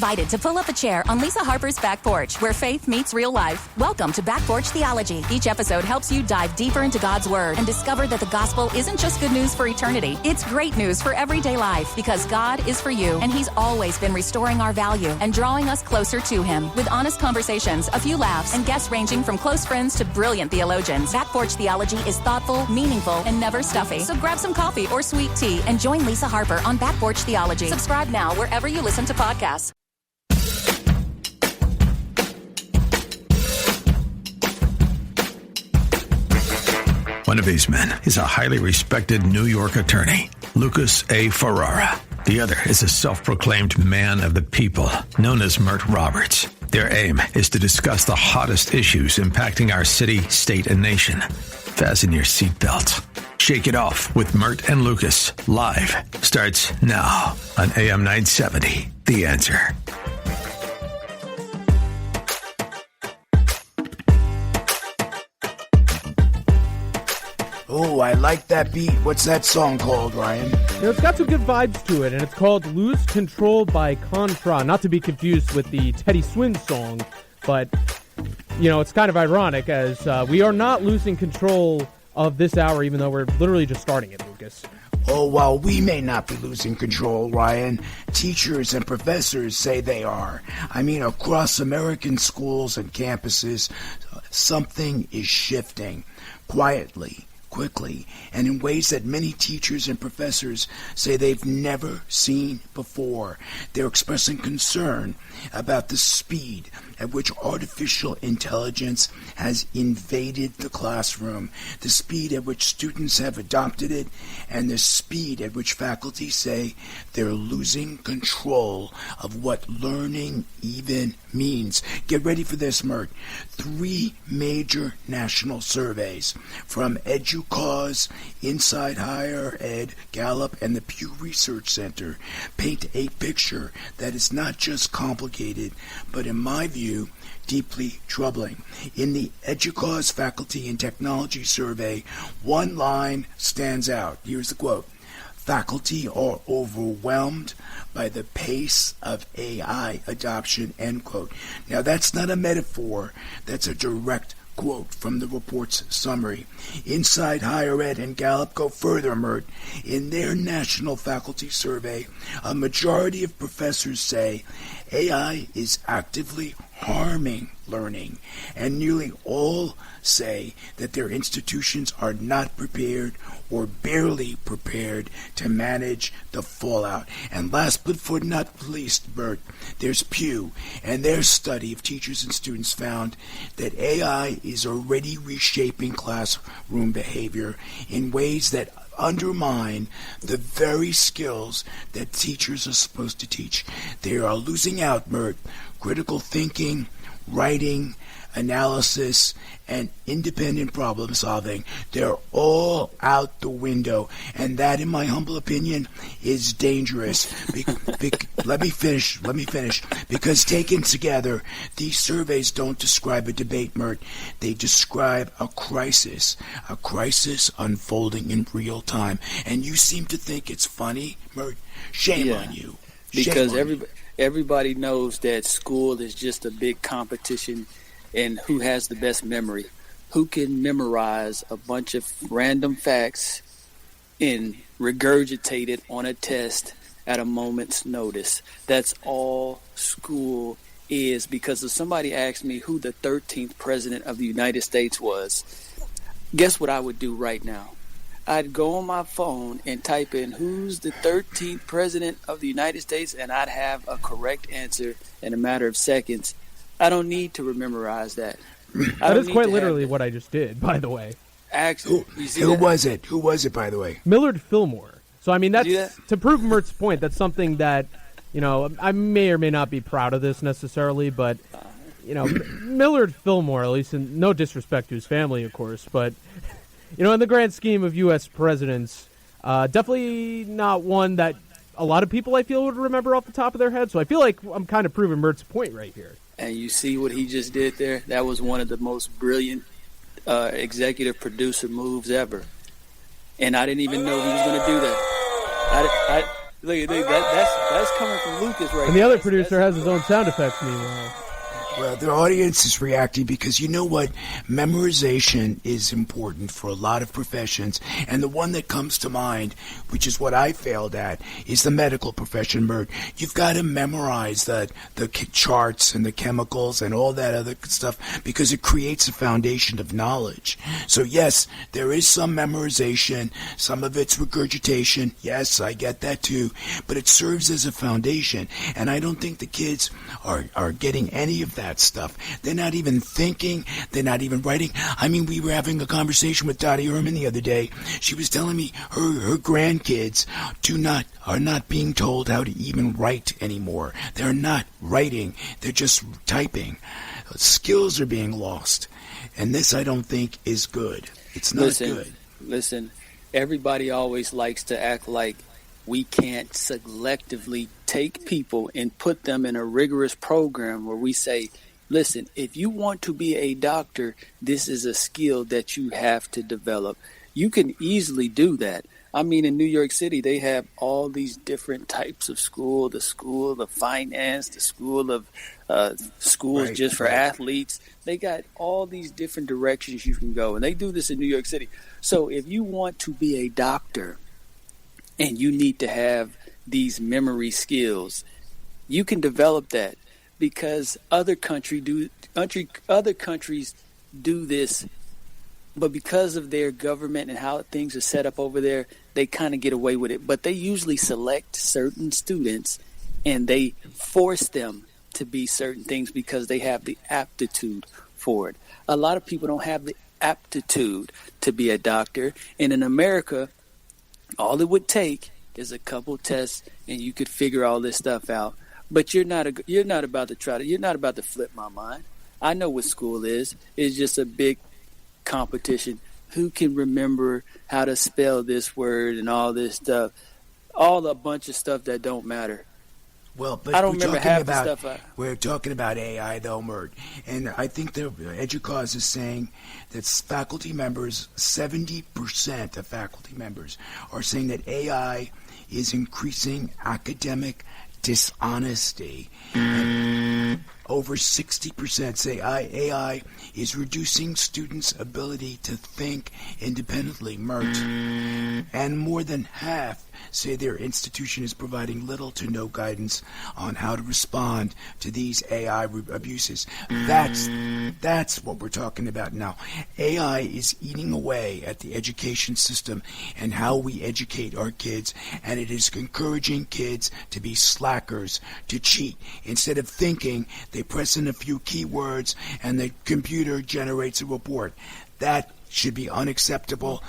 invited to pull up a chair on Lisa Harper's Back Porch, where faith meets real life. Welcome to Back Porch Theology. Each episode helps you dive deeper into God's Word and discover that the gospel isn't just good news for eternity. It's great news for everyday life, because God is for you, and He's always been restoring our value and drawing us closer to Him. With honest conversations, a few laughs, and guests ranging from close friends to brilliant theologians, Back Porch Theology is thoughtful, meaningful, and never stuffy. So grab some coffee or sweet tea and join Lisa Harper on Back Porch Theology. Subscribe now wherever you listen to podcasts. One of these men is a highly respected New York attorney, Lucas A. Ferrara. The other is a self-proclaimed man of the people, known as Mert Roberts. Their aim is to discuss the hottest issues impacting our city, state, and nation. Fasten your seatbelts. Shake it off with Mert and Lucas. Live starts now on AM 970. The Answer. Oh, I like that beat. What's that song called, Ryan? It's got some good vibes to it, and it's called Lose Control by Contra. Not to be confused with the Teddy Swin song, but, it's kind of ironic as we are not losing control of this hour, even though we're literally just starting it, Lucas. Oh, while we may not be losing control, Ryan, teachers and professors say they are. I mean, across American schools and campuses, something is shifting quietly, quickly, and in ways that many teachers and professors say they've never seen before. They're expressing concern about the speed at which artificial intelligence has invaded the classroom, the speed at which students have adopted it, and the speed at which faculty say they're losing control of what learning even means. Get ready for this, Mert. 3 major national surveys from EDUCAUSE, Inside Higher Ed, Gallup, and the Pew Research Center paint a picture that is not just complicated, but in my view, deeply troubling. In the EDUCAUSE Faculty and Technology Survey, one line stands out. Here's the quote. Faculty are overwhelmed by the pace of AI adoption, end quote. Now, that's not a metaphor. That's a direct quote from the report's summary. Inside Higher Ed and Gallup go further, Mert. In their national faculty survey, a majority of professors say AI is actively harming learning, and nearly all say that their institutions are not prepared or barely prepared to manage the fallout. And last but not least, Bert, there's Pew, and their study of teachers and students found that AI is already reshaping classroom behavior in ways that undermine the very skills that teachers are supposed to teach. They are losing out, Mert. Critical thinking, writing, analysis, and independent problem solving. They're all out the window, and that, in my humble opinion, is dangerous. Let me finish. Because taken together, these surveys don't describe a debate, Mert. They describe a crisis unfolding in real time. And you seem to think it's funny, Mert. Shame on you. Because everybody knows that school is just a big competition in who has the best memory, who can memorize a bunch of random facts and regurgitate it on a test at a moment's notice. That's all school is. Because if somebody asked me who the 13th president of the United States was, guess what I would do right now? I'd go on my phone and type in who's the 13th president of the United States, and I'd have a correct answer in a matter of seconds. I don't need to memorize that. That is quite literally what I just did, by the way. Actually, who was it? Who was it, by the way? Millard Fillmore. So, I mean, that's to prove Mert's point. That's something that, I may or may not be proud of this necessarily, but, Millard Fillmore, at least in no disrespect to his family, of course, but, in the grand scheme of U.S. presidents, definitely not one that a lot of people, I feel, would remember off the top of their head. So I feel like I'm kind of proving Mert's point right here. And you see what he just did there? That was one of the most brilliant executive producer moves ever. And I didn't even know he was going to do that. that's coming from Lucas right And the now. other producer has his own sound effects meanwhile. Well, the audience is reacting because you know what? Memorization is important for a lot of professions. And the one that comes to mind, which is what I failed at, is the medical profession, Mert. You've got to memorize the charts and the chemicals and all that other stuff because it creates a foundation of knowledge. So, yes, there is some memorization. Some of it's regurgitation. Yes, I get that too. But it serves as a foundation. And I don't think the kids are getting any of that stuff. They're not even thinking. They're not even writing. I mean, we were having a conversation with Dottie Herman the other day. She was telling me her grandkids are not being told how to even write anymore. They're not writing. They're just typing. Skills are being lost. And this, I don't think, is good. It's not good. Listen, everybody always likes to act like we can't selectively take people and put them in a rigorous program where we say, listen, if you want to be a doctor, this is a skill that you have to develop. You can easily do that. I mean, in New York City, they have all these different types of school, the school of finance, the school of schools just for athletes. They got all these different directions you can go, and they do this in New York City. So if you want to be a doctor, and you need to have these memory skills, you can develop that because other countries do this, but because of their government and how things are set up over there, they kind of get away with it. But they usually select certain students and they force them to be certain things because they have the aptitude for it. A lot of people don't have the aptitude to be a doctor, and in America, all it would take is a couple tests, and you could figure all this stuff out. But you're not about to flip my mind. I know what school is. It's just a big competition. Who can remember how to spell this word and all this stuff? All a bunch of stuff that don't matter. Well, but I don't remember half the stuff. We're talking about AI, though, Mert. And I think the EDUCAUSE is saying that faculty members, 70% of faculty members, are saying that AI is increasing academic dishonesty. And over 60% say AI is reducing students' ability to think independently, Mert. And more than half say their institution is providing little to no guidance on how to respond to these AI abuses. That's what we're talking about now. AI is eating away at the education system and how we educate our kids, and it is encouraging kids to be slackers, to cheat. Instead of thinking, they press in a few keywords and the computer generates a report. That should be unacceptable.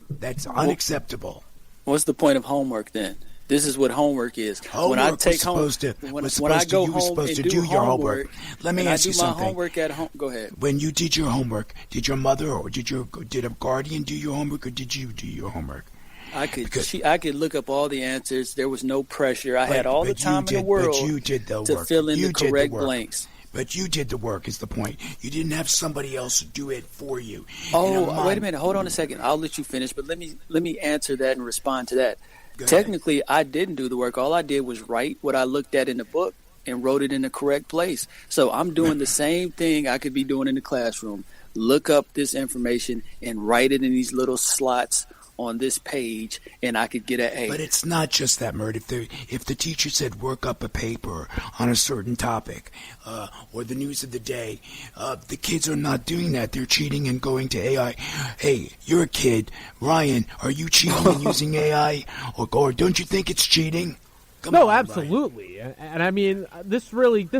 That's unacceptable. What's the point of homework then? This is what homework is. Homework when I take when I go home and do your homework. Let me ask you something. I do my homework at home. Go ahead. When you did your homework, did your mother or did a guardian do your homework, or did you do your homework? I could look up all the answers. There was no pressure. I had all the time in the world to fill in the correct blanks. But you did the work is the point. You didn't have somebody else do it for you. Oh, wait a minute. Hold on a second. I'll let you finish, but let me answer that and respond to that. Technically, I didn't do the work. All I did was write what I looked at in the book and wrote it in the correct place. So I'm doing the same thing I could be doing in the classroom. Look up this information and write it in these little slots on this page, and I could get an A. But it's not just that, Mert. If the teacher said work up a paper on a certain topic or the news of the day, the kids are not doing that. They're cheating and going to AI. Hey, you're a kid. Ryan, are you cheating and using AI? Or don't you think it's cheating? Come on, absolutely. Ryan. And I mean, this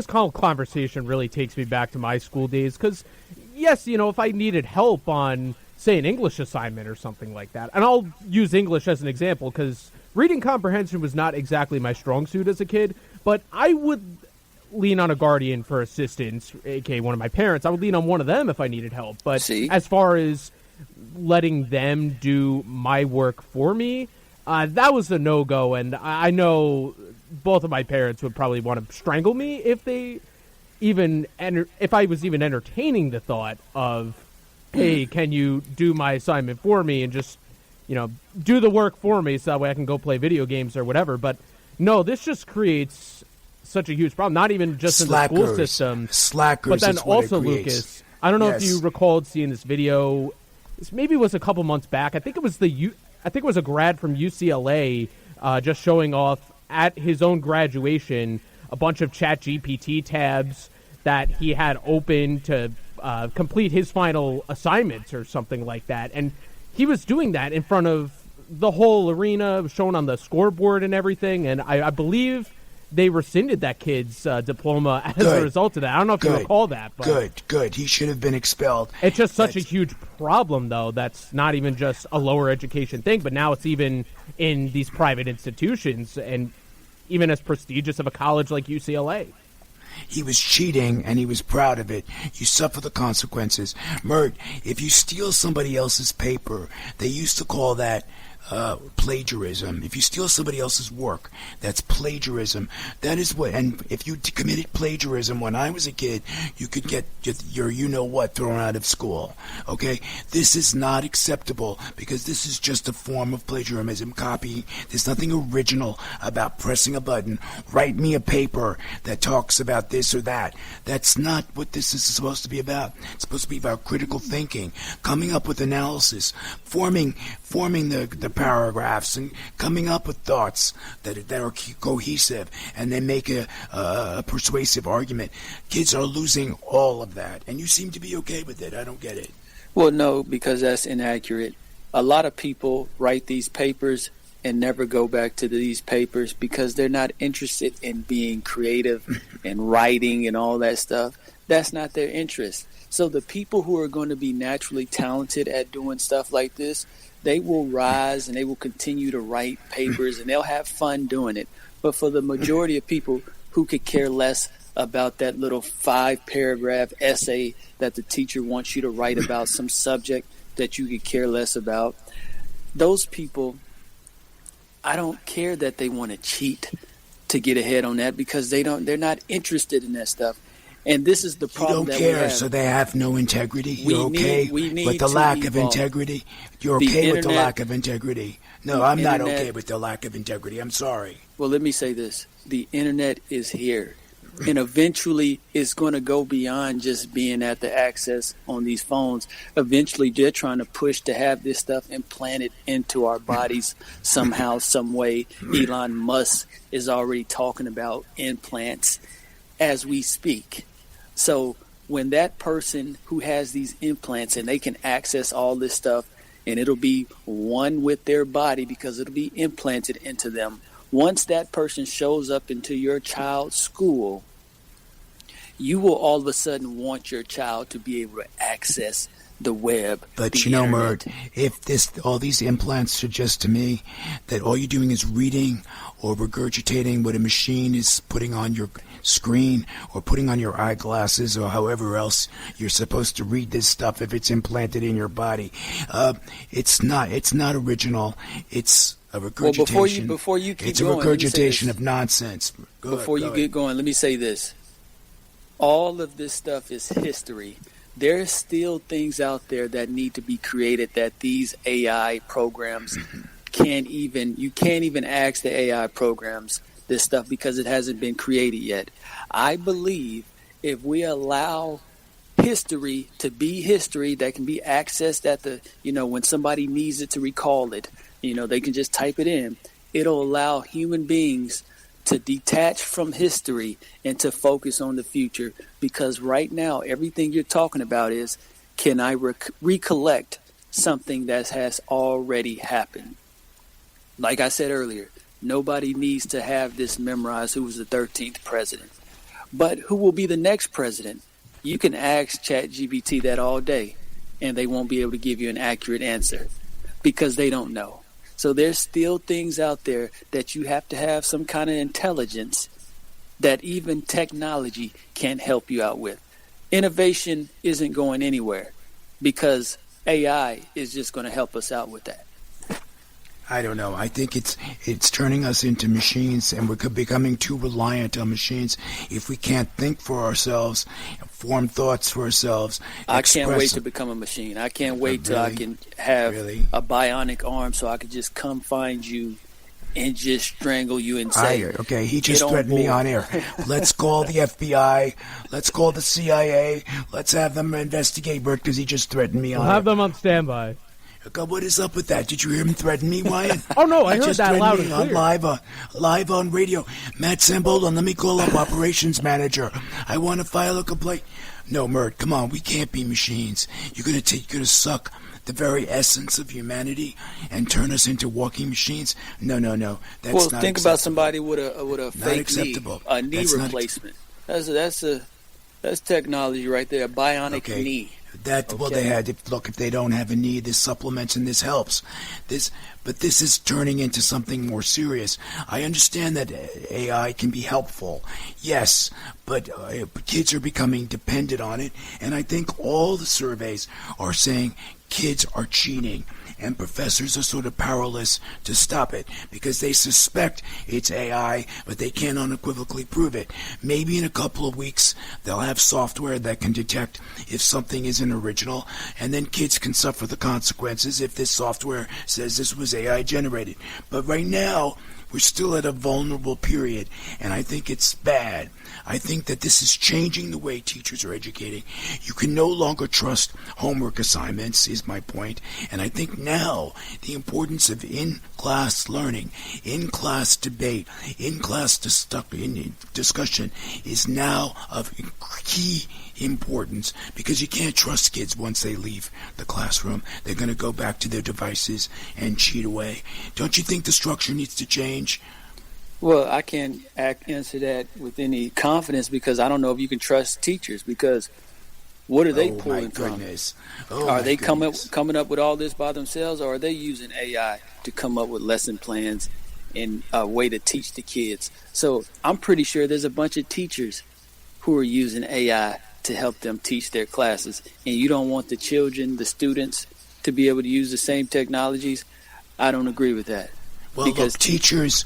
whole conversation really takes me back to my school days because, yes, if I needed help on, say, an English assignment or something like that. And I'll use English as an example because reading comprehension was not exactly my strong suit as a kid, but I would lean on a guardian for assistance, aka one of my parents. I would lean on one of them if I needed help. But as far as letting them do my work for me, that was a no-go, and I know both of my parents would probably want to strangle me if I was even entertaining the thought of, hey, can you do my assignment for me? And just, do the work for me so that way I can go play video games or whatever. But no, this just creates such a huge problem, not even just in the school system. Slackers, but then is what also, it creates. Lucas, I don't know if you recalled seeing this video. This maybe was a couple months back. I think it was a grad from UCLA just showing off at his own graduation a bunch of ChatGPT tabs that he had open to complete his final assignments or something like that. And he was doing that in front of the whole arena, shown on the scoreboard and everything. And I believe they rescinded that kid's diploma as a result of that. I don't know if you recall that. But Good. He should have been expelled. It's just such a huge problem, though, that's not even just a lower education thing, but now it's even in these private institutions and even as prestigious of a college like UCLA. He was cheating, and he was proud of it. You suffer the consequences. Mert, if you steal somebody else's paper, they used to call that plagiarism. If you steal somebody else's work, that's plagiarism. That is what, and if you committed plagiarism when I was a kid, you could get your you-know-what thrown out of school. Okay? This is not acceptable because this is just a form of plagiarism, copying. There's nothing original about pressing a button, write me a paper that talks about this or that. That's not what this is supposed to be about. It's supposed to be about critical thinking, coming up with analysis, forming the paragraphs and coming up with thoughts that are cohesive, and then make a persuasive argument. Kids are losing all of that, and you seem to be okay with it. I don't get it. Well, no, because that's inaccurate. A lot of people write these papers and never go back to these papers because they're not interested in being creative and writing and all that stuff. That's not their interest. So the people who are going to be naturally talented at doing stuff like this, they will rise and they will continue to write papers and they'll have fun doing it. But for the majority of people who could care less about that little 5-paragraph essay that the teacher wants you to write about some subject that you could care less about, those people, I don't care that they want to cheat to get ahead on that because they're not interested in that stuff. And this is the problem that we have. You don't care, so they have no integrity? You're okay with the lack of integrity? You're okay with the lack of integrity? No, I'm not okay with the lack of integrity. I'm sorry. Well, let me say this. The internet is here. And eventually it's going to go beyond just being at the access on these phones. Eventually they're trying to push to have this stuff implanted into our bodies somehow, some way. Elon Musk is already talking about implants as we speak. So when that person who has these implants and they can access all this stuff and it'll be one with their body because it'll be implanted into them. Once that person shows up into your child's school, you will all of a sudden want your child to be able to access the web. But you know, Mert, if all these implants suggest to me that all you're doing is reading or regurgitating what a machine is putting on your screen or putting on your eyeglasses or however else you're supposed to read this stuff if it's implanted in your body, it's not original. It's a regurgitation. Well, before you keep it's going, a regurgitation of nonsense. Before you get going, let me say this. All of this stuff is history. There's still things out there that need to be created that these AI programs you can't even ask the AI programs this stuff because it hasn't been created yet. I believe if we allow history to be history that can be accessed at when somebody needs it to recall it, they can just type it in. It'll allow human beings to detach from history and to focus on the future, because right now everything you're talking about is, can I recollect something that has already happened? Like I said earlier, nobody needs to have this memorized who was the 13th president. But who will be the next president? You can ask ChatGPT that all day and they won't be able to give you an accurate answer because they don't know. So there's still things out there that you have to have some kind of intelligence that even technology can't help you out with. Innovation isn't going anywhere because AI is just going to help us out with that. I don't know. I think it's turning us into machines, and we're becoming too reliant on machines. If we can't think for ourselves, form thoughts for ourselves, I can't wait to become a machine. I can't wait till I can have a bionic arm so I can just come find you and just strangle you and say, okay, he just threatened me on air. Let's call the FBI. Let's call the CIA. Let's have them investigate Bert because he just threatened me on air. We'll have them on standby. What is up with that? Did you hear him threaten me, Ryan? Oh, no, I heard that loud and clear. Live on radio. Matt Sambola, let me call up operations manager. I want to file a complaint. No, Mert, come on. We can't be machines. You're gonna suck the very essence of humanity and turn us into walking machines? No. That's not acceptable. Think about somebody with a fake knee replacement. That's technology right there, a bionic knee. They had. If they don't have a knee, this supplements and this helps. But this is turning into something more serious. I understand that AI can be helpful, yes, but kids are becoming dependent on it, and I think all the surveys are saying kids are cheating, and professors are sort of powerless to stop it because they suspect it's AI, but they can't unequivocally prove it. Maybe in a couple of weeks they'll have software that can detect if something isn't original, and then kids can suffer the consequences if this software says this was AI generated. But right now, we're still at a vulnerable period, and I think it's bad. I think that this is changing the way teachers are educating. You can no longer trust homework assignments, is my point. And I think now the importance of in-class learning, in-class debate, in-class discussion is now of key importance because you can't trust kids once they leave the classroom. They're going to go back to their devices and cheat away. Don't you think the structure needs to change? Well, I can't answer that with any confidence because I don't know if you can trust teachers because what are they pulling from? Are they coming up with all this by themselves, or are they using AI to come up with lesson plans and a way to teach the kids? So I'm pretty sure there's a bunch of teachers who are using AI to help them teach their classes, and you don't want the children, the students, to be able to use the same technologies. I don't agree with that. Well, because teachers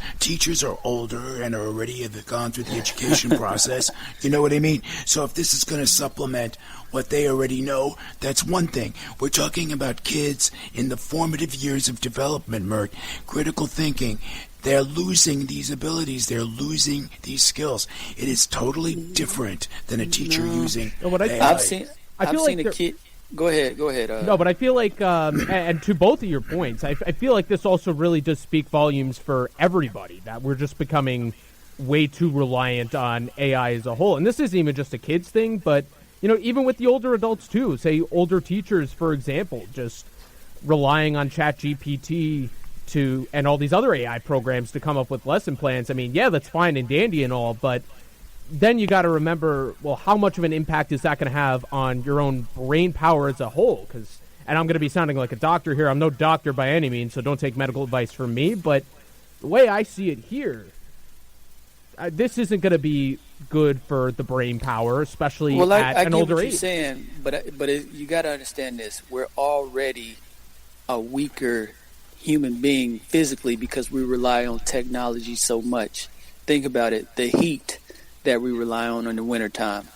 are older and are already have gone through the education process. You know what I mean? So if this is going to supplement what they already know, that's one thing. We're talking about kids in the formative years of development, Mert. Critical thinking. They're losing these abilities. They're losing these skills. It is totally different than a teacher using AI. I've seen a kid. Go ahead. No, but I feel like, and to both of your points, I feel like this also really does speak volumes for everybody, that we're just becoming way too reliant on AI as a whole. And this isn't even just a kids thing, but, even with the older adults too, say older teachers, for example, just relying on ChatGPT and all these other AI programs to come up with lesson plans. I mean, yeah, that's fine and dandy and all, but then you got to remember, well, how much of an impact is that going to have on your own brain power as a whole? And I'm going to be sounding like a doctor here. I'm no doctor by any means, so don't take medical advice from me. But the way I see it here, this isn't going to be good for the brain power, especially at an older age. You're saying, but you got to understand this. We're already a weaker human being physically because we rely on technology so much. Think about it. The heat that we rely on in the wintertime,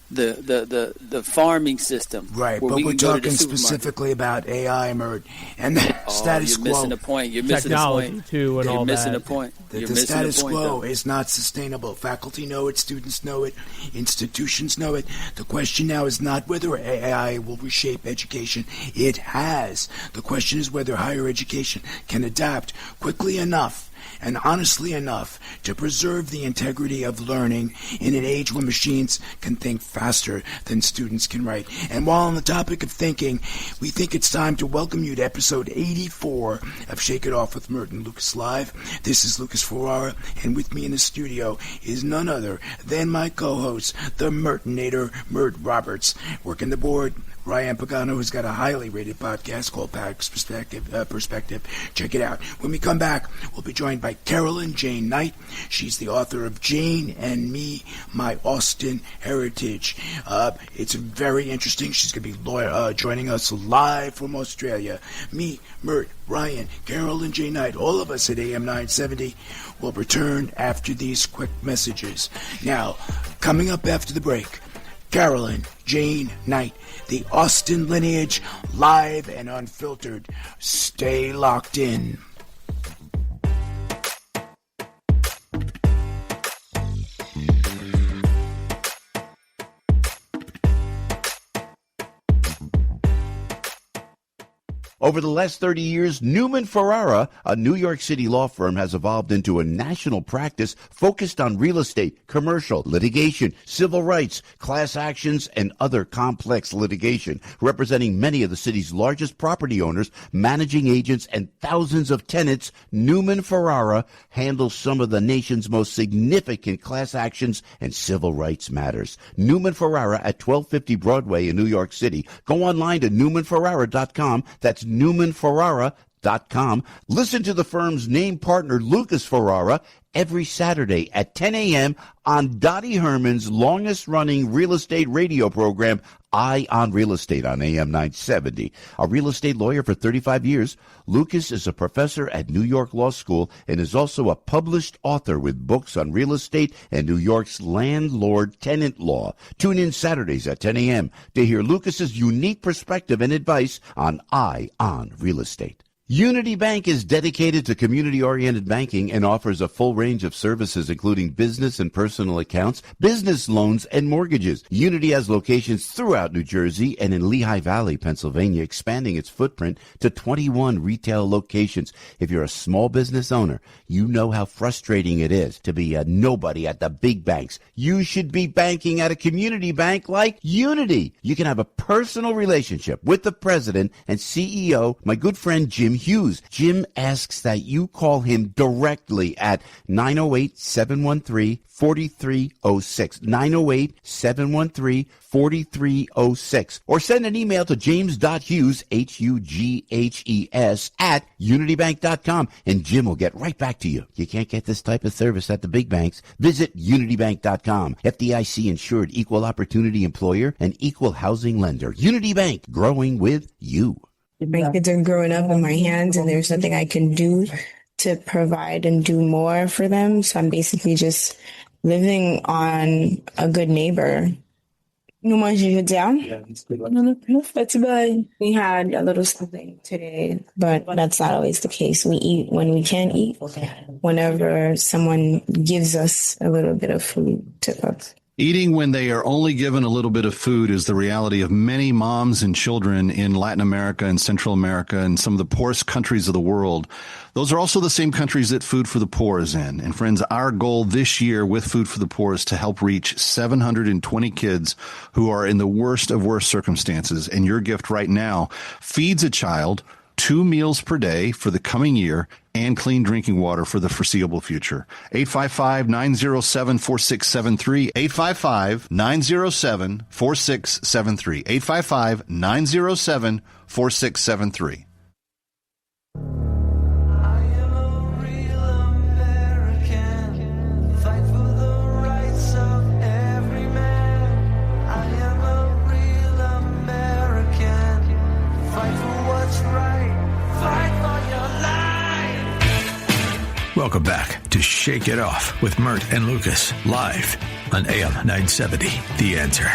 the farming system. Right, but we're talking specifically about AI, Mert, and the status quo. You're missing the point. You're missing technology the point. too, and all that. You're missing the point. The status quo is not sustainable. Faculty know it, students know it, institutions know it. The question now is not whether AI will reshape education. It has. The question is whether higher education can adapt quickly enough and honestly enough to preserve the integrity of learning in an age when machines can think faster than students can write. And while on the topic of thinking, we think it's time to welcome you to episode 84 of Shake It Off with Mert and Lucas Live. This is Lucas Ferrara, and with me in the studio is none other than my co-host, the Mertinator, Mert Roberts, working the board Ryan Pagano has got a highly rated podcast called Pack's Perspective. Check it out. When we come back, we'll be joined by Carolyn Jane Knight. She's the author of Jane and Me, My Austen Heritage. It's very interesting. She's going to be joining us live from Australia. Me, Mert, Ryan, Carolyn Jane Knight, all of us at AM 970 will return after these quick messages. Now, coming up after the break, Carolyn Jane Knight, the Austen lineage, live and unfiltered. Stay locked in. Over the last 30 years, Newman Ferrara, a New York City law firm, has evolved into a national practice focused on real estate, commercial, litigation, civil rights, class actions, and other complex litigation, representing many of the city's largest property owners, managing agents, and thousands of tenants. Newman Ferrara handles some of the nation's most significant class actions and civil rights matters. Newman Ferrara at 1250 Broadway in New York City. Go online to newmanferrara.com. That's newmanferrara.com. Listen to the firm's name partner, Lucas Ferrara, every Saturday at 10 a.m. on Dottie Herman's longest-running real estate radio program, Eye on Real Estate on AM 970. A real estate lawyer for 35 years, Lucas is a professor at New York Law School and is also a published author with books on real estate and New York's landlord-tenant law. Tune in Saturdays at 10 a.m. to hear Lucas's unique perspective and advice on Eye on Real Estate. Unity Bank is dedicated to community-oriented banking and offers a full range of services including business and personal accounts, business loans, and mortgages. Unity has locations throughout New Jersey and in Lehigh Valley, Pennsylvania, expanding its footprint to 21 retail locations. If you're a small business owner, you know how frustrating it is to be a nobody at the big banks. You should be banking at a community bank like Unity. You can have a personal relationship with the president and CEO, my good friend Jim Hughes. Jim asks that you call him directly at 908-713-4306, 908-713-4306, or send an email to james.hughes, Hughes, at unitybank.com, and Jim will get right back to you. You can't get this type of service at the big banks. Visit unitybank.com. FDIC insured, equal opportunity employer, and equal housing lender. Unity Bank, growing with you. My kids are growing up in my hands, and there's nothing I can do to provide and do more for them. So I'm basically just living on a good neighbor. No more you down? That's bad. We had a little something today, but that's not always the case. We eat when we can eat, whenever someone gives us a little bit of food to cook. Eating when they are only given a little bit of food is the reality of many moms and children in Latin America and Central America and some of the poorest countries of the world. Those are also the same countries that Food for the Poor is in. And friends, our goal this year with Food for the Poor is to help reach 720 kids who are in the worst of worst circumstances. And your gift right now feeds a child 2 meals per day for the coming year and clean drinking water for the foreseeable future. 855-907-4673. 855-907-4673. 855-907-4673. Welcome back to Shake It Off with Mert and Lucas, live on AM 970, The Answer.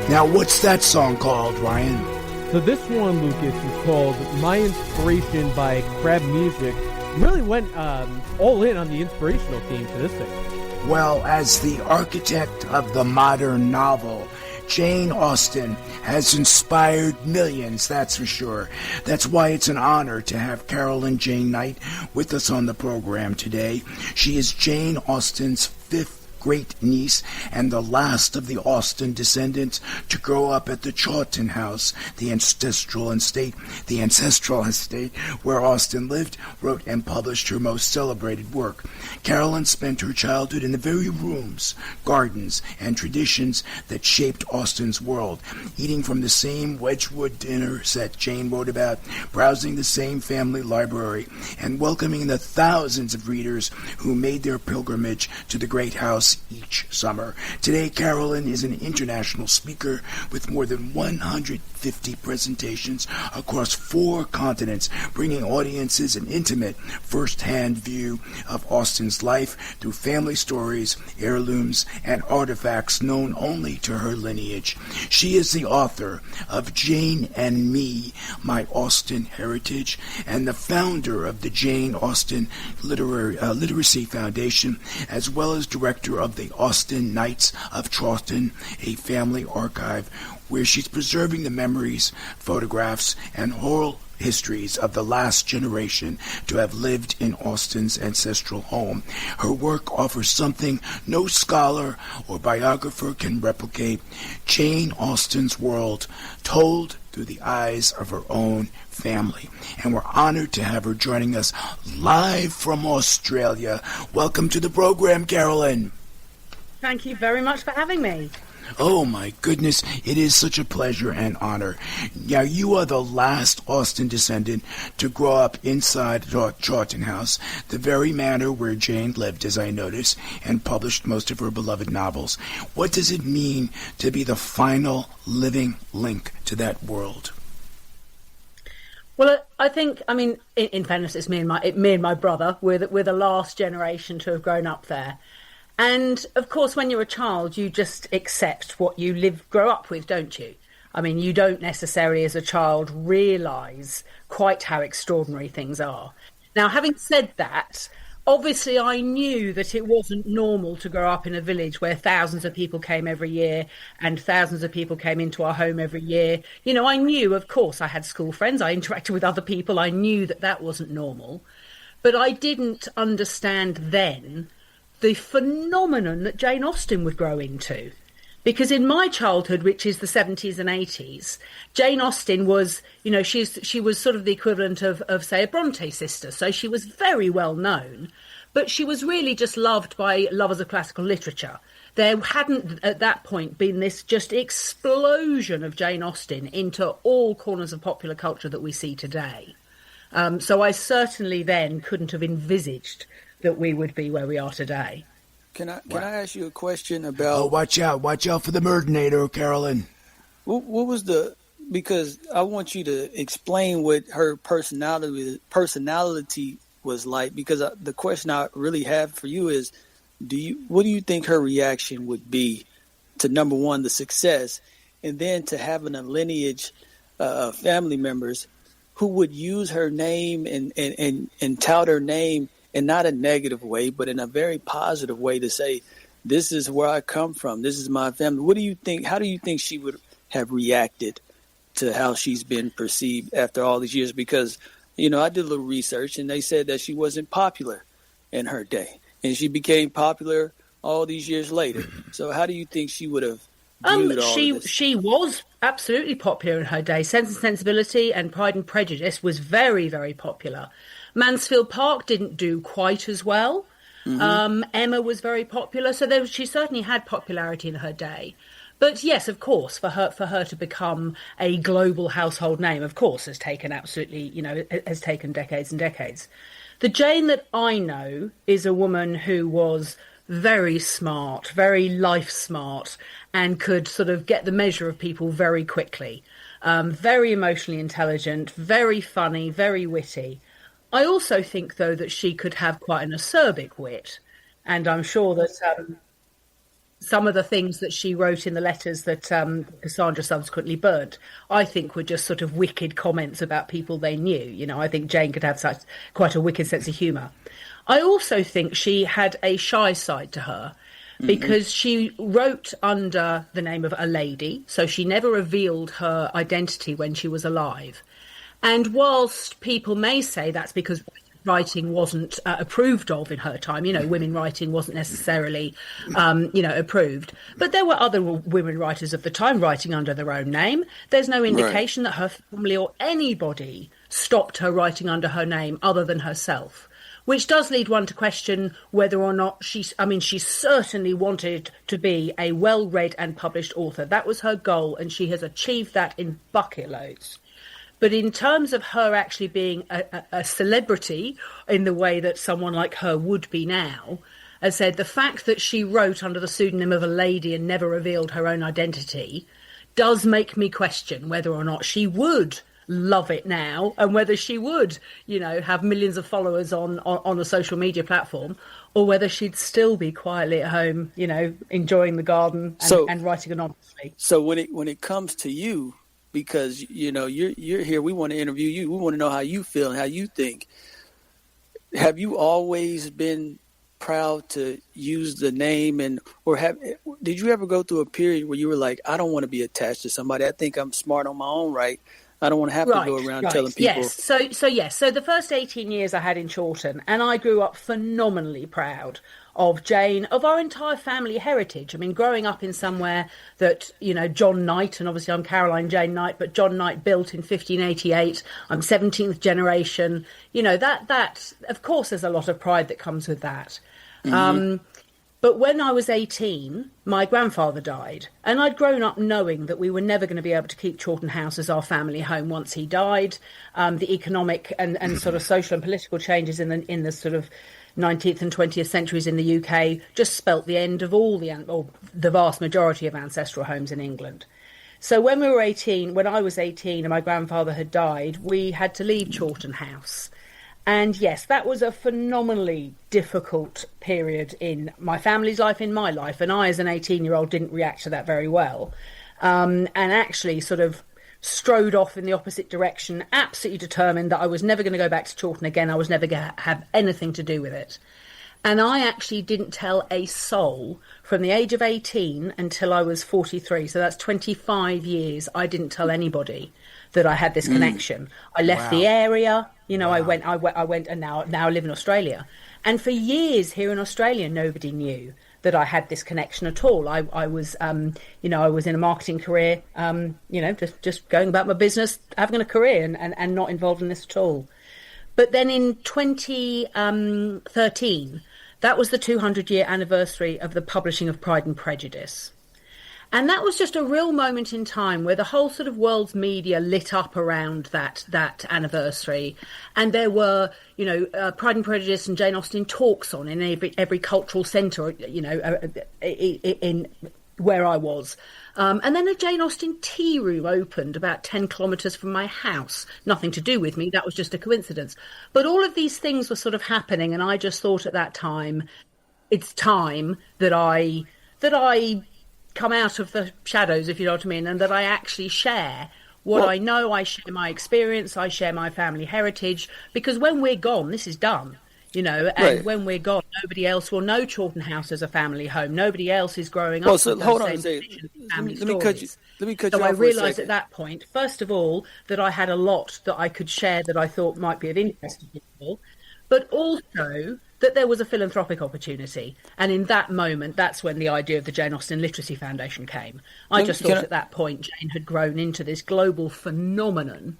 Now, what's that song called, Ryan? So this one, Lucas, is called My Inspiration by Crab Music. Really went all in on the inspirational theme for this thing. Well, as the architect of the modern novel, Jane Austen has inspired millions, that's for sure. That's why it's an honor to have Carolyn Jane Knight with us on the program today. She is Jane Austen's fifth great-niece and the last of the Austen descendants to grow up at the Chawton House, the ancestral estate where Austen lived, wrote, and published her most celebrated work. Carolyn spent her childhood in the very rooms, gardens, and traditions that shaped Austen's world, eating from the same Wedgwood dinner set Jane wrote about, browsing the same family library, and welcoming the thousands of readers who made their pilgrimage to the great house each summer. Today, Carolyn is an international speaker with more than 150 presentations across 4 continents, bringing audiences an intimate, first-hand view of Austen's life through family stories, heirlooms, and artifacts known only to her lineage. She is the author of Jane and Me, My Austen Heritage, and the founder of the Jane Austen Literacy Foundation, as well as director of the Austen Knights of Chawton, a family archive where she's preserving the memories, photographs, and oral histories of the last generation to have lived in Austen's ancestral home. Her work offers something no scholar or biographer can replicate: Jane Austen's world told through the eyes of her own family. And we're honored to have her joining us live from Australia. Welcome to the program, Carolyn. Thank you very much for having me. Oh my goodness, it is such a pleasure and honor. Now, you are the last Austen descendant to grow up inside Chawton House, the very manor where Jane lived, as I noticed, and published most of her beloved novels. What does it mean to be the final living link to that world? Well, I think, in fairness, it's me and my brother. We're the last generation to have grown up there. And, of course, when you're a child, you just accept what you grow up with, don't you? I mean, you don't necessarily, as a child, realise quite how extraordinary things are. Now, having said that, obviously I knew that it wasn't normal to grow up in a village where thousands of people came every year and thousands of people came into our home every year. You know, I knew, of course, I had school friends, I interacted with other people, I knew that that wasn't normal. But I didn't understand then the phenomenon that Jane Austen would grow into. Because in my childhood, which is the 70s and 80s, Jane Austen was, you know, she was sort of the equivalent of, say, a Bronte sister. So she was very well known, but she was really just loved by lovers of classical literature. There hadn't, at that point, been this just explosion of Jane Austen into all corners of popular culture that we see today. So I certainly then couldn't have envisaged that we would be where we are today. Can I ask you a question about? Oh, watch out for the Murdinator, Carolyn. What was because I want you to explain what her personality was like, because the question I really have for you is, what do you think her reaction would be to, number one, the success, and then to having a lineage of family members who would use her name and tout her name in not a negative way, but in a very positive way, to say, this is where I come from, this is my family. What do you think? How do you think she would have reacted to how she's been perceived after all these years? Because, you know, I did a little research and they said that she wasn't popular in her day, and she became popular all these years later. So how do you think she would have viewed all of this? She was absolutely popular in her day. Sense and Sensibility and Pride and Prejudice was very, very popular. Mansfield Park didn't do quite as well. Mm-hmm. Emma was very popular, so she certainly had popularity in her day. But yes, of course, for her to become a global household name, of course, has taken has taken decades and decades. The Jane that I know is a woman who was very smart, very life smart, and could sort of get the measure of people very quickly. Very emotionally intelligent, very funny, very witty. I also think, though, that she could have quite an acerbic wit, and I'm sure that some of the things that she wrote in the letters that Cassandra subsequently burnt, I think were just sort of wicked comments about people they knew. You know, I think Jane could have quite a wicked sense of humour. I also think she had a shy side to her, because she wrote under the name of a lady, so she never revealed her identity when she was alive. And whilst people may say that's because writers writing wasn't approved of in her time. Women writing wasn't necessarily, approved. But there were other women writers of the time writing under their own name. There's no indication that her family or anybody stopped her writing under her name other than herself. Which does lead one to question whether or not she certainly wanted to be a well-read and published author. That was her goal, and she has achieved that in bucket loads. But in terms of her actually being a celebrity in the way that someone like her would be now, as I said, the fact that she wrote under the pseudonym of a lady and never revealed her own identity does make me question whether or not she would love it now, and whether she would, have millions of followers on a social media platform, or whether she'd still be quietly at home, enjoying the garden and writing anonymously. So when it comes to you, because you're here, we want to interview you. We want to know how you feel and how you think. Have you always been proud to use the name, did you ever go through a period where you were like, I don't want to be attached to somebody. I think I'm smart on my own right. I don't want to have to go around telling people. Yes. So the first 18 years I had in Chawton, and I grew up phenomenally proud of Jane, of our entire family heritage. I mean, growing up in somewhere that, John Knight, and obviously I'm Caroline Jane Knight, but John Knight built in 1588. I'm 17th generation. That of course, there's a lot of pride that comes with that. Mm-hmm. But when I was 18, my grandfather died, and I'd grown up knowing that we were never going to be able to keep Chawton House as our family home once he died. The economic and sort of social and political changes in the sort of 19th and 20th centuries in the UK just spelt the end of the vast majority of ancestral homes in England. So when I was 18 and my grandfather had died, we had to leave Chawton House. And yes, that was a phenomenally difficult period in my family's life, in my life. And I, as an 18-year-old, didn't react to that very well. And actually sort of strode off in the opposite direction, absolutely determined that I was never going to go back to Chawton again. I was never going to have anything to do with it. And I actually didn't tell a soul from the age of 18 until I was 43. So that's 25 years. I didn't tell anybody that I had this connection. I left the area. I went and now I live in Australia. And for years here in Australia, nobody knew that I had this connection at all. I was in a marketing career, just going about my business, having a career and not involved in this at all. But then in 2013, that was the 200-year anniversary of the publishing of Pride and Prejudice. And that was just a real moment in time where the whole sort of world's media lit up around that anniversary. And there were, Pride and Prejudice and Jane Austen talks on in every cultural centre, in where I was. And then a Jane Austen tea room opened about 10 kilometres from my house. Nothing to do with me. That was just a coincidence. But all of these things were sort of happening. And I just thought at that time, it's time that I come out of the shadows, if you know what I mean, and that I actually share what I know. I share my experience, I share my family heritage, because when we're gone, this is done, and when we're gone, nobody else will know Chawton House as a family home. Nobody else is growing up with those same family stories. Let me cut you off. So I realised at that point, first of all, that I had a lot that I could share that I thought might be of interest to people, but also that there was a philanthropic opportunity. And in that moment, that's when the idea of the Jane Austen Literacy Foundation came. I just thought at that point Jane had grown into this global phenomenon.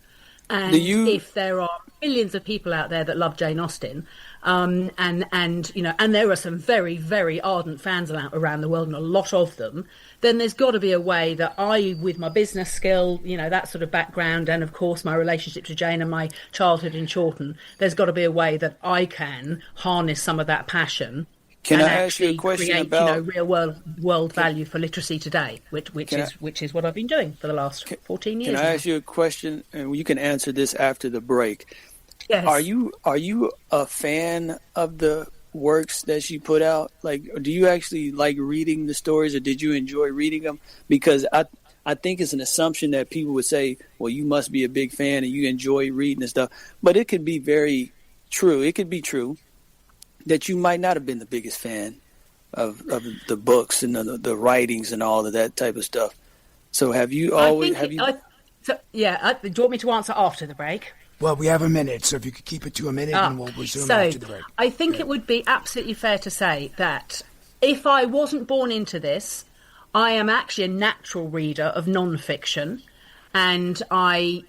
And if there are millions of people out there that love Jane Austen, and there are some very, very ardent fans around the world, and a lot of them, then there's got to be a way that I, with my business skill, that sort of background, and of course my relationship to Jane and my childhood in Chawton, there's got to be a way that I can harness some of that passion. Can I ask you a question about real world value for literacy today, which is what I've been doing for the last 14 years. Can I ask you a question, and you can answer this after the break? Yes. Are you a fan of the works that she put out? Like, do you actually like reading the stories, or did you enjoy reading them? Because I think it's an assumption that people would say, well, you must be a big fan and you enjoy reading and stuff. But it could be very true. It could be true that you might not have been the biggest fan of the books and the writings and all of that type of stuff. So have you always... do you want me to answer after the break? Well, we have a minute, so if you could keep it to a minute, and we'll resume after the break. I think it would be absolutely fair to say that if I wasn't born into this, I am actually a natural reader of non-fiction, and I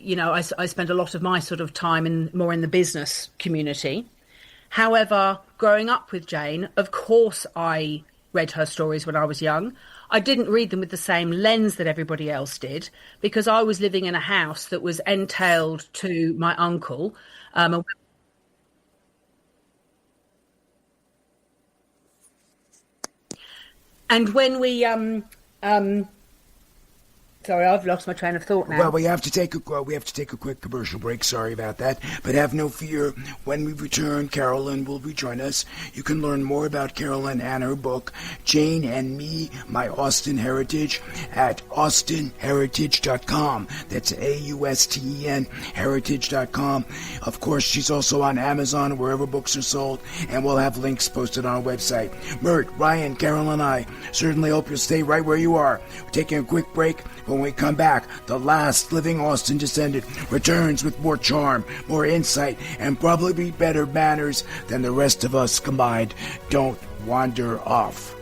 spend a lot of my sort of time more in the business community. However, growing up with Jane, of course I read her stories when I was young. I didn't read them with the same lens that everybody else did, because I was living in a house that was entailed to my uncle. And when we sorry, I've lost my train of thought now. Well, we have to take a quick commercial break. Sorry about that. But have no fear. When we return, Carolyn will rejoin us. You can learn more about Carolyn and her book, Jane and Me, My Austen Heritage, at austenheritage.com. That's AUSTEN heritage.com. Of course, she's also on Amazon, wherever books are sold, and we'll have links posted on our website. Mert, Ryan, Carol, and I certainly hope you'll stay right where you are. We're taking a quick break. When we come back, the last living Austen descendant returns with more charm, more insight, and probably better manners than the rest of us combined. Don't wander off.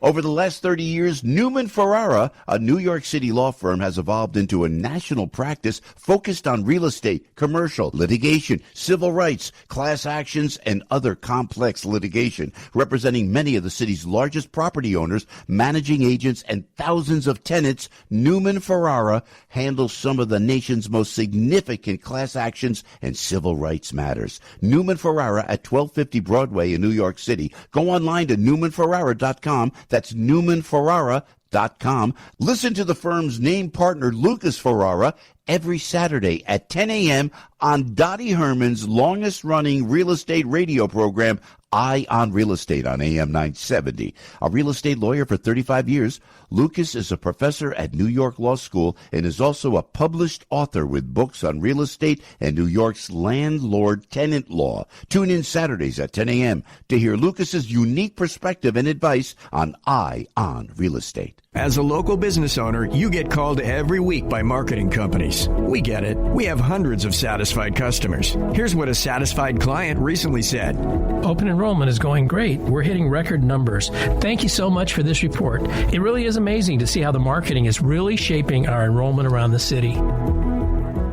Over the last 30 years, Newman Ferrara, a New York City law firm, has evolved into a national practice focused on real estate, commercial, litigation, civil rights, class actions, and other complex litigation, representing many of the city's largest property owners, managing agents, and thousands of tenants. Newman Ferrara handles some of the nation's most significant class actions and civil rights matters. Newman Ferrara at 1250 Broadway in New York City. Go online to newmanferrara.com. That's newmanferrara.com. Listen to the firm's name partner, Lucas Ferrara, every Saturday at 10 a.m. on Dottie Herman's longest-running real estate radio program, Eye on Real Estate, on AM 970. A real estate lawyer for 35 years, Lucas is a professor at New York Law School and is also a published author with books on real estate and New York's landlord-tenant law. Tune in Saturdays at 10 a.m. to hear Lucas's unique perspective and advice on Eye on Real Estate. As a local business owner, you get called every week by marketing companies. We get it. We have hundreds of satisfied customers. Here's what a satisfied client recently said. Open enrollment is going great. We're hitting record numbers. Thank you so much for this report. It really is amazing to see how the marketing is really shaping our enrollment around the city.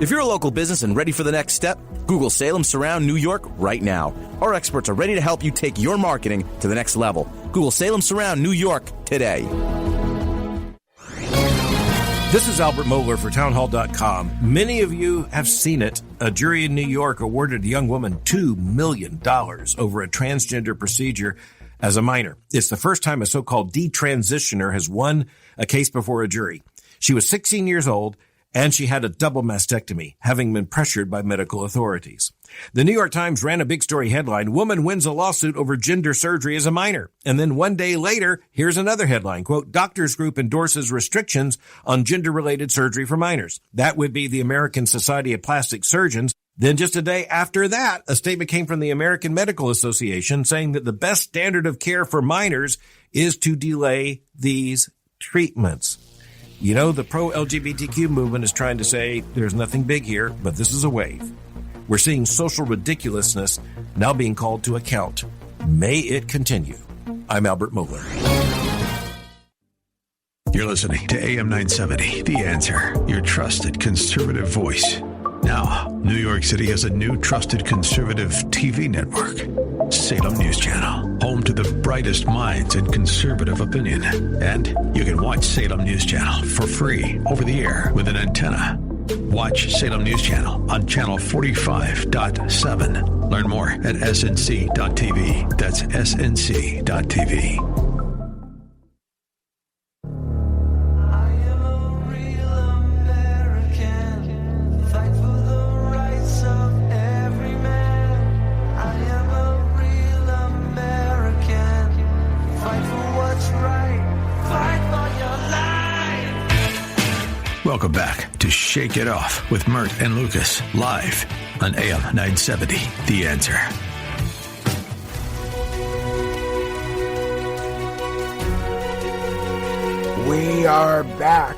If you're a local business and ready for the next step, Google Salem Surround New York right now. Our experts are ready to help you take your marketing to the next level. Google Salem Surround New York today. This is Albert Mohler for townhall.com. Many of you have seen it. A jury in New York awarded a young woman $2 million over a transgender procedure as a minor. It's the first time a so-called detransitioner has won a case before a jury. She was 16 years old, and she had a double mastectomy, having been pressured by medical authorities. The New York Times ran a big story headline, "Woman wins a lawsuit over gender surgery as a minor." And then one day later, here's another headline, quote, "Doctors Group endorses restrictions on gender-related surgery for minors." That would be the American Society of Plastic Surgeons. Then just a day after that, a statement came from the American Medical Association saying that the best standard of care for minors is to delay these treatments. You know, the pro-LGBTQ movement is trying to say there's nothing big here, but this is a wave. We're seeing social ridiculousness now being called to account. May it continue. I'm Albert Mohler. You're listening to AM 970, The Answer, your trusted conservative voice. Now, New York City has a new trusted conservative TV network, Salem News Channel, home to the brightest minds in conservative opinion. And you can watch Salem News Channel for free over the air with an antenna. Watch Salem News Channel on channel 45.7. Learn more at snc.tv. That's snc.tv. Welcome back to Shake It Off with Mert and Lucas, live on AM 970, The Answer. We are back.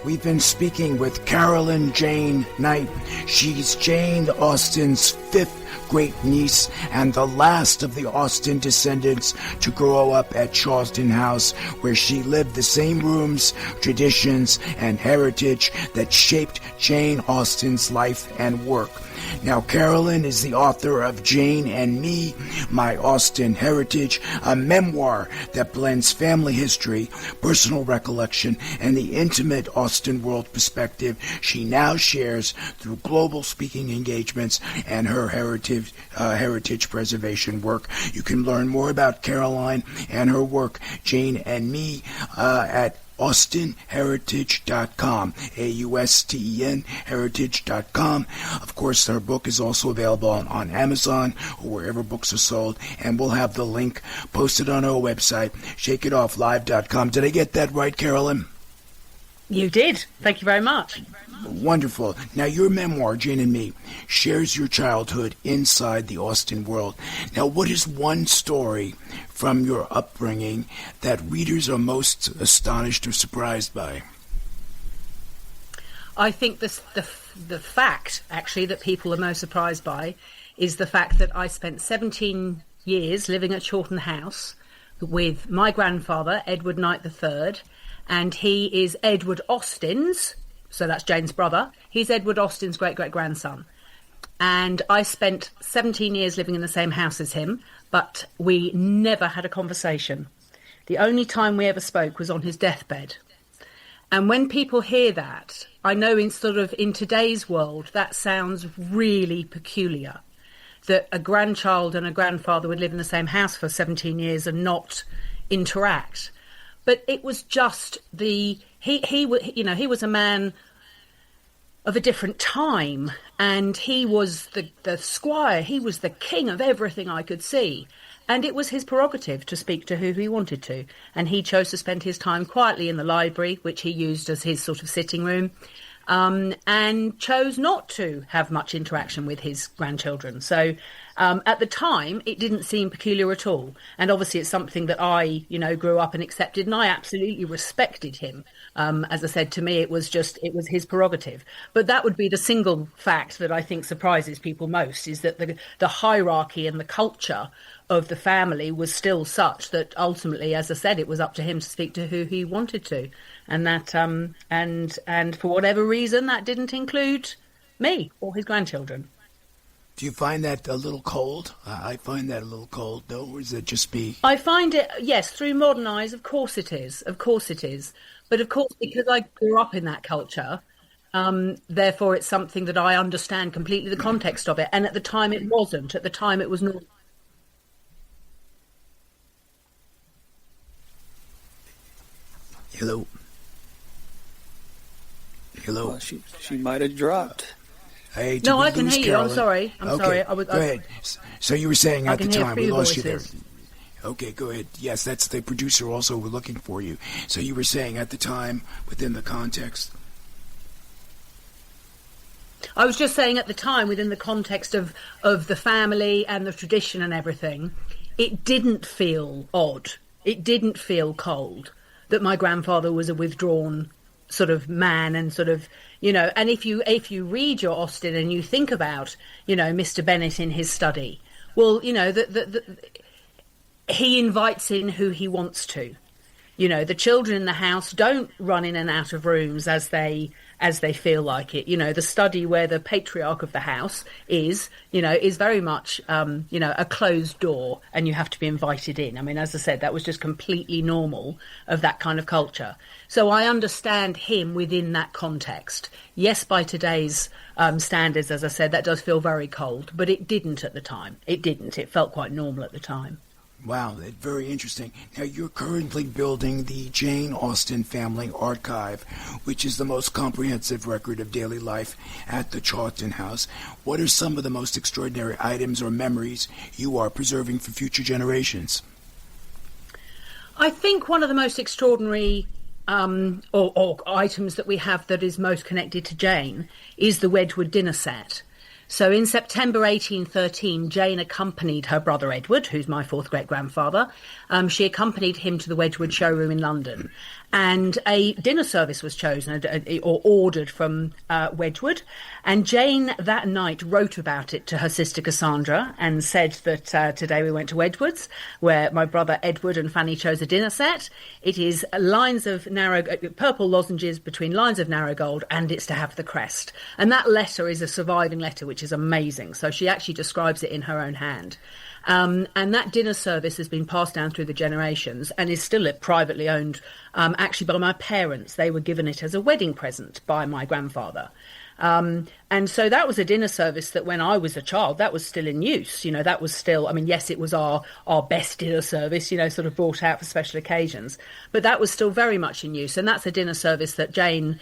We've been speaking with Carolyn Jane Knight. She's Jane Austen's fifth great-niece and the last of the Austen descendants to grow up at Charlton House, where she lived the same rooms, traditions, and heritage that shaped Jane Austen's life and work. Now, Carolyn is the author of Jane and Me, My Austen Heritage, a memoir that blends family history, personal recollection, and the intimate Austen world perspective she now shares through global speaking engagements and her heritage preservation work. You can learn more about Caroline and her work, Jane and Me, at AustenHeritage.com, AUSTEN heritage.com. Of course, her book is also available on Amazon or wherever books are sold, and we'll have the link posted on our website, shakeitofflive.com. Did I get that right, Carolyn? You did. Thank you very much. Wonderful. Now, your memoir, Jane and Me, shares your childhood inside the Austen world. Now, what is one story from your upbringing that readers are most astonished or surprised by? I think the fact, actually, that people are most surprised by is the fact that I spent 17 years living at Charlton House with my grandfather, Edward Knight III, and he is Edward Austen's, so that's Jane's brother. He's Edward Austen's great-great-grandson. And I spent 17 years living in the same house as him, but we never had a conversation. The only time we ever spoke was on his deathbed. And when people hear that, I know in today's world, that sounds really peculiar, that a grandchild and a grandfather would live in the same house for 17 years and not interact. But it was just he was a man of a different time, and he was the squire, he was the king of everything I could see. And it was his prerogative to speak to who he wanted to. And he chose to spend his time quietly in the library, which he used as his sort of sitting room, and chose not to have much interaction with his grandchildren. So at the time, it didn't seem peculiar at all. And obviously it's something that I, grew up and accepted, and I absolutely respected him. As I said, to me, it was his prerogative. But that would be the single fact that I think surprises people most, is that the hierarchy and the culture of the family was still such that ultimately, as I said, it was up to him to speak to who he wanted to. And that, and for whatever reason, that didn't include me or his grandchildren. Do you find that a little cold? I find that a little cold, though, or is it just me? I find it, yes, through modern eyes, of course it is. Of course it is. But of course, because I grew up in that culture, therefore it's something that I understand completely the context of it. And at the time it wasn't. At the time it was normal. Hello? Well, she might have dropped. Hey, no, I can hear Carolyn. You. I'm sorry. I'm sorry. Go ahead. So you were saying at the time we lost you there. Okay, go ahead. Yes, that's the producer also. We're looking for you. So you were saying at the time within the context. I was just saying at the time within the context of the family and the tradition and everything, it didn't feel odd. It didn't feel cold that my grandfather was a withdrawn sort of man and sort of, and if you read your Austen and you think about, Mr. Bennet in his study, well, he invites in who he wants to. The children in the house don't run in and out of rooms as they feel like it. The study where the patriarch of the house is very much, a closed door, and you have to be invited in. I mean, as I said, that was just completely normal of that kind of culture. So I understand him within that context. Yes, by today's standards, as I said, that does feel very cold, but it didn't at the time. It didn't. It felt quite normal at the time. Wow, that's very interesting. Now, you're currently building the Jane Austen Family Archive, which is the most comprehensive record of daily life at the Charlton House. What are some of the most extraordinary items or memories you are preserving for future generations? I think one of the most extraordinary or items that we have that is most connected to Jane is the Wedgwood dinner set. So in September 1813, Jane accompanied her brother Edward, who's my fourth great-grandfather. She accompanied him to the Wedgwood showroom in London. And a dinner service was chosen or ordered from Wedgwood. And Jane that night wrote about it to her sister Cassandra and said that today we went to Wedgwood's, where my brother Edward and Fanny chose a dinner set. It is lines of purple lozenges between lines of narrow gold, and it's to have the crest. And that letter is a surviving letter, which is amazing. So she actually describes it in her own hand. And that dinner service has been passed down through the generations and is still privately owned, actually by my parents. They were given it as a wedding present by my grandfather. And so that was a dinner service that when I was a child, that was still in use. That was still, yes, it was our best dinner service, sort of brought out for special occasions. But that was still very much in use. And that's a dinner service that Jane,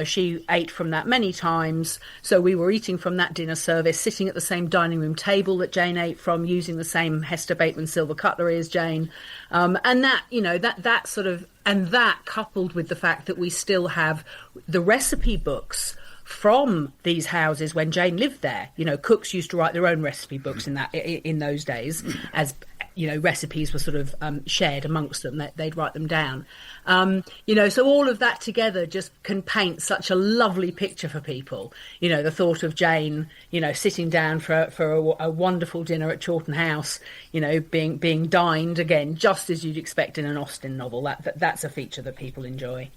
she ate from that many times. So we were eating from that dinner service, sitting at the same dining room table that Jane ate from, using the same Hester Bateman silver cutlery as Jane. And that, that sort of, and that coupled with the fact that we still have the recipe books from these houses when Jane lived there. Cooks used to write their own recipe books in those days, as recipes were sort of shared amongst them. They'd write them down. So all of that together just can paint such a lovely picture for people. The thought of Jane, sitting down for a wonderful dinner at Chawton House, being dined again, just as you'd expect in an Austen novel. That's a feature that people enjoy.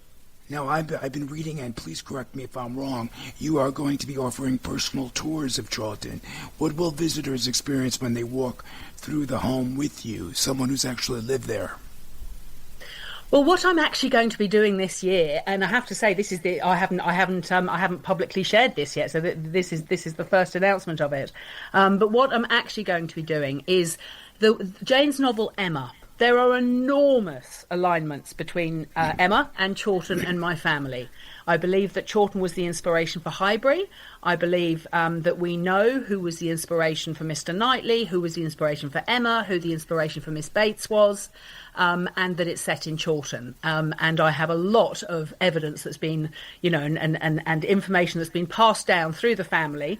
Now, I've been reading, and please correct me if I'm wrong, you are going to be offering personal tours of Chawton. What will visitors experience when they walk through the home with you, someone who's actually lived there? Well, what I'm actually going to be doing this year, and I have to say, I haven't publicly shared this yet, so this is the first announcement of it. But what I'm actually going to be doing is Jane's novel Emma. There are enormous alignments between Emma and Chawton and my family. I believe that Chawton was the inspiration for Highbury. I believe that we know who was the inspiration for Mr. Knightley, who was the inspiration for Emma, who the inspiration for Miss Bates was, and that it's set in Chawton. And I have a lot of evidence that's been, and information that's been passed down through the family.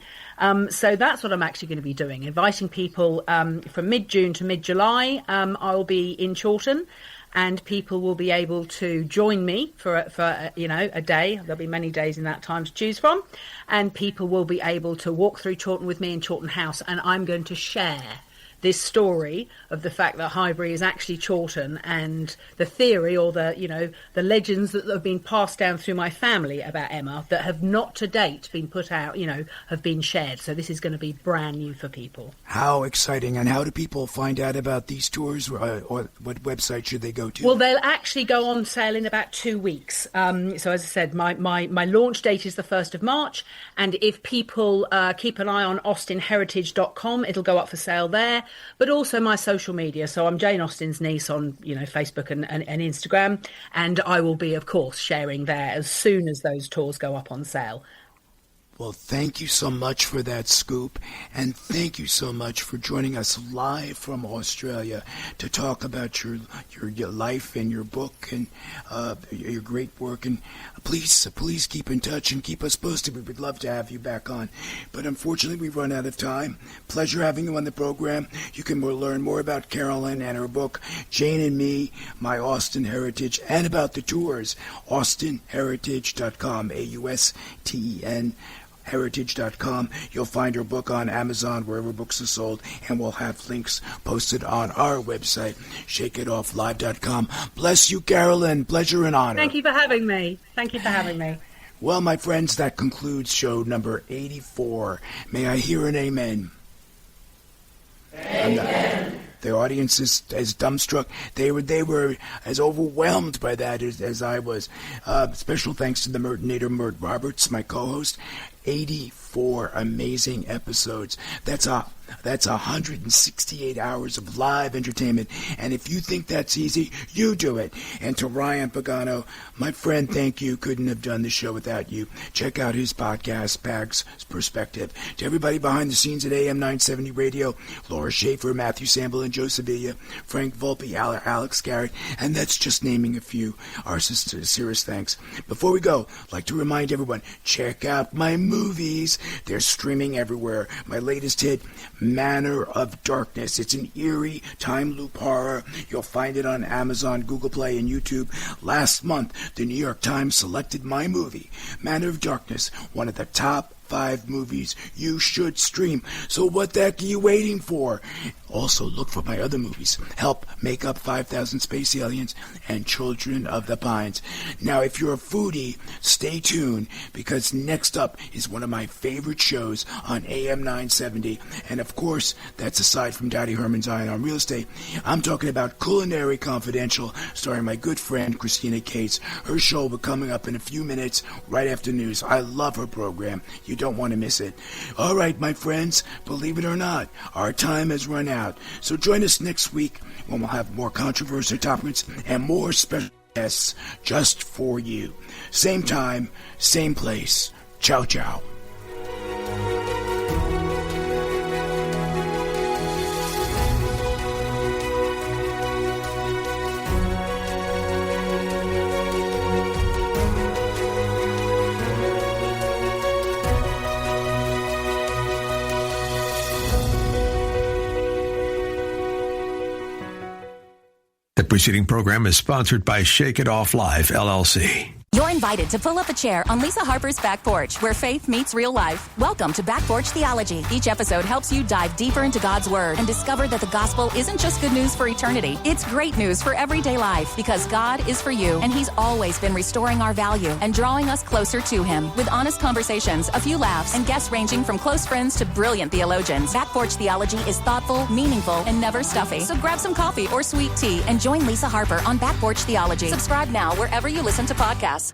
So that's what I'm actually going to be doing, inviting people from mid-June to mid-July. I'll be in Chawton. And people will be able to join me for a day. There'll be many days in that time to choose from. And people will be able to walk through Chawton with me in Chawton House. And I'm going to share this story of the fact that Highbury is actually Chawton, and the theory or the legends that have been passed down through my family about Emma that have not to date been put out, have been shared. So this is going to be brand new for people. How exciting. And how do people find out about these tours, or what website should they go to? Well, they'll actually go on sale in about 2 weeks. So as I said, my launch date is the 1st of March. And if people keep an eye on austinheritage.com, it'll go up for sale there. But also my social media. So I'm Jane Austen's niece on, Facebook and Instagram. And I will be, of course, sharing there as soon as those tours go up on sale. Well, thank you so much for that scoop, and thank you so much for joining us live from Australia to talk about your life and your book and your great work. And please keep in touch and keep us posted. We would love to have you back on. But unfortunately, we've run out of time. Pleasure having you on the program. You can learn more about Carolyn and her book, Jane and Me, My Austen Heritage, and about the tours, austinheritage.com, AUSTEN. heritage.com. You'll find her book on Amazon, wherever books are sold, and we'll have links posted on our website, shakeitofflive.com. Bless you, Carolyn. Pleasure and honor. Thank you for having me. Well, my friends, that concludes show number 84. May I hear an amen? Amen. The audience is as dumbstruck. They were as overwhelmed by that as I was. Special thanks to the Mertonator, Mert Roberts, my co-host. 84 amazing episodes. That's 168 hours of live entertainment. And if you think that's easy, you do it. And to Ryan Pagano, my friend, thank you. Couldn't have done the show without you. Check out his podcast, Pag's Perspective. To everybody behind the scenes at AM 970 Radio, Laura Schaefer, Matthew Samble, and Joe Sevilla, Frank Volpe, Alex Garrett, and that's just naming a few. Our sincerest thanks. Before we go, I'd like to remind everyone, check out my movies. They're streaming everywhere. My latest hit, Manor of Darkness. It's an eerie time loop horror. You'll find it on Amazon, Google Play, and YouTube. Last month, the New York Times selected my movie, Manor of Darkness, one of the top 5 movies you should stream. So what the heck are you waiting for? Also, look for my other movies, Help, Make Up, 5,000 Space Aliens, and Children of the Pines. Now, if you're a foodie, stay tuned, because next up is one of my favorite shows on AM 970. And of course, that's aside from Daddy Herman's Eye on Real Estate. I'm talking about Culinary Confidential, starring my good friend Christina Cates. Her show will be coming up in a few minutes, right after news. I love her program. You don't want to miss it. All right, my friends, believe it or not, our time has run out. So join us next week when we'll have more controversial topics and more special guests just for you. Same time, same place. Ciao, ciao. The preceding program is sponsored by Shake It Off Live, LLC. You're invited to pull up a chair on Lisa Harper's Back Porch, where faith meets real life. Welcome to Back Porch Theology. Each episode helps you dive deeper into God's Word and discover that the gospel isn't just good news for eternity. It's great news for everyday life, because God is for you, and He's always been restoring our value and drawing us closer to Him. With honest conversations, a few laughs, and guests ranging from close friends to brilliant theologians, Back Porch Theology is thoughtful, meaningful, and never stuffy. So grab some coffee or sweet tea and join Lisa Harper on Back Porch Theology. Subscribe now wherever you listen to podcasts.